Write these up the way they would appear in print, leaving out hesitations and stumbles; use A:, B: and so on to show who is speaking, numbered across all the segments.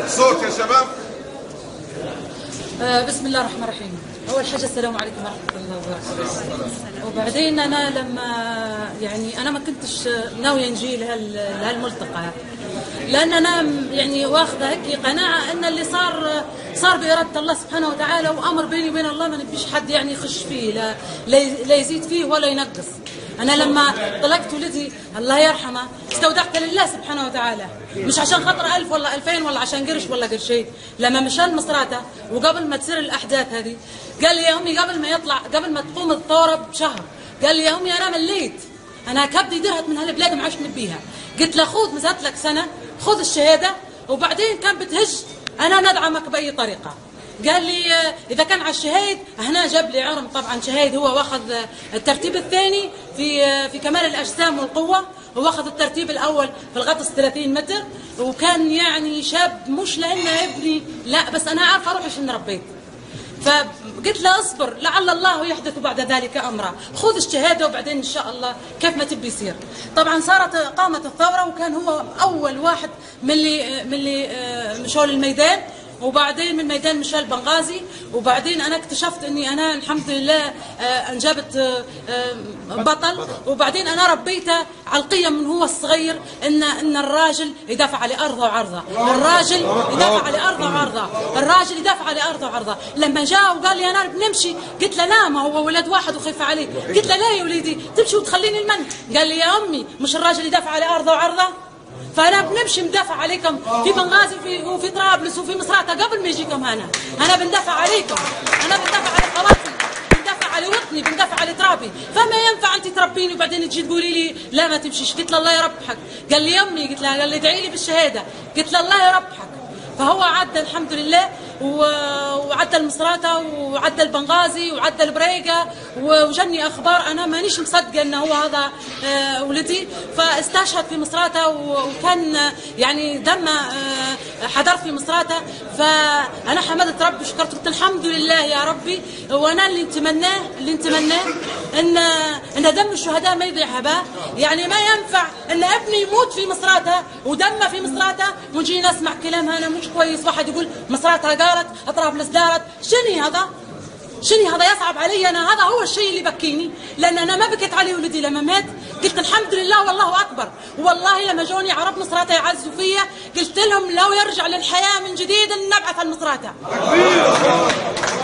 A: صوت يا شباب.
B: بسم الله الرحمن الرحيم. أول حاجة السلام عليكم ورحمة الله وبركاته. وبعدين أنا لما أنا ما كنتش ناوية نجي لهالملتقى، لأن أنا واخذة هيك قناعة أن اللي صار بإرادة الله سبحانه وتعالى، وأمر بيني وبين الله ما نبيش حد يخش فيه، لا يزيد فيه ولا ينقص. أنا لما طلقت ولدي الله يرحمه استودعت لله سبحانه وتعالى، مش عشان خاطر 1000 ولا 2000 ولا عشان قرش ولا قرشين. لما مشى لمصراته وقبل ما تصير الأحداث هذه قال لي يا أمي قبل ما تقوم الثورة بشهر، قال لي يا أمي أنا مليت، أنا كبدي درهت من هالبلاد ما عادش نبيها. قلت له خذ مسات لك سنة، خذ الشهادة وبعدين كان بتهج أنا ندعمك بأي طريقة. قال لي إذا كان على الشهايد هنا جاب لي عرم، طبعا شهايد هو واخذ الترتيب الثاني في كمال الأجسام والقوة، واخذ الترتيب الأول في الغطس 30 متر، وكان شاب مش لأنه ابني لا، بس أنا عارفة أروح عشان ربيت. فقلت له اصبر لعل الله يحدث بعد ذلك أمرا، خذ الشهادة وبعدين إن شاء الله كيف ما تبي يصير. طبعا قامت الثورة، وكان هو أول واحد من اللي مشوا للميدان، وبعدين من ميدان مشى بنغازي. وبعدين انا اكتشفت اني انا الحمد لله انجبت بطل. وبعدين انا ربيته على القيم من هو الصغير، ان الراجل يدافع على ارضه وعرضه، الراجل يدافع على ارضه وعرضه، الراجل يدافع على ارضه وعرضه. لما جاء وقال لي انا بنمشي، قلت له لا، ما هو ولد واحد وخايف عليه. قلت له لا يا وليدي تمشي وتخليني المن. قال لي يا امي مش الراجل يدافع على ارضه وعرضه؟ فأنا بنمشي مدافع عليكم في بنغازي وفي طرابلس وفي مصراتة قبل ما يجيكم هنا. أنا بندافع عليكم، أنا بندافع على خواتي، بندافع على وطني، بندافع على ترابي. فما ينفع أنت تربيني وبعدين تجي تقولي لي لا ما تمشيش. قلت له الله يربحك. قال لي يمي، قلت له، قال لي ادعي لي بالشهادة. قلت له الله يربحك. فهو عدى الحمد لله، وعدى المصراتة وعدى البنغازي وعدى البريقة، وجني اخبار انا مانيش مصدقه انه هو هذا ولدي. فاستشهد في مصراتة، وكان دم حضر في مصراتة. فانا حمدت ربي وشكرت، قلت الحمد لله يا ربي. وانا اللي نتمناه ان دم الشهداء ما يضيع هباء. ما ينفع ان ابني يموت في مصراتة ودمه في مصراتة ونجي نسمع كلام هذا مش كويس. واحد يقول مصراتة قالت، طرابلس دارت. شنو هذا يصعب علي انا. هذا هو الشيء اللي بكيني، لان انا ما بكيت علي ولدي لما مات. قلت الحمد لله والله اكبر. والله لما جوني عرب مصراتة يعزوا فيا قلت لهم لو يرجع للحياه من جديد نبعث المصراتة.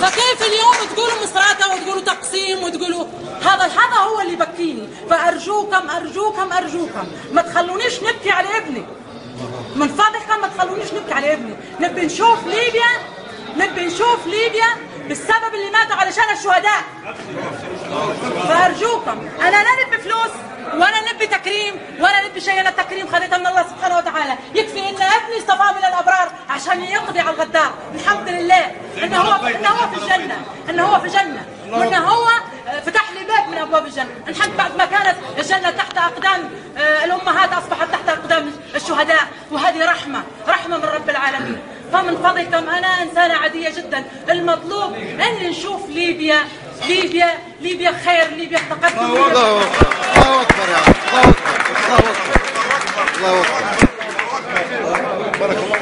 B: فكيف اليوم تقولوا مصراتة وتقولوا تقسيم وتقولوا هذا هو اللي بكيني. فارجوكم ارجوكم ارجوكم ما تخلونيش نبكي على ابني، من فضلكم ما تخلونيش نبكي على ابني. نبي نشوف ليبيا بالسبب اللي ماتوا علشان الشهداء. فأرجوكم، أنا لا نبي فلوس ولا نبي تكريم ولا نبي شيء. أنا التكريم خذيته من الله سبحانه وتعالى. يكفي إن ابني اصطفاه من الأبرار عشان يقضي على الغدار. الحمد لله إنه هو في الجنة، وإنه هو فتح لي باب من أبواب الجنة. الحمد بعد ما كانت الجنة تحت أقدام الأمهات أصبحت تحت أقدام الشهداء، وهذه رحمة من رب العالمين. فمن فضلكم أنا إنسانة عادية جدا، المطلوب أن نشوف ليبيا خير، ليبيا تقدم.
C: الله أكبر يا الله أكبر. بارك الله.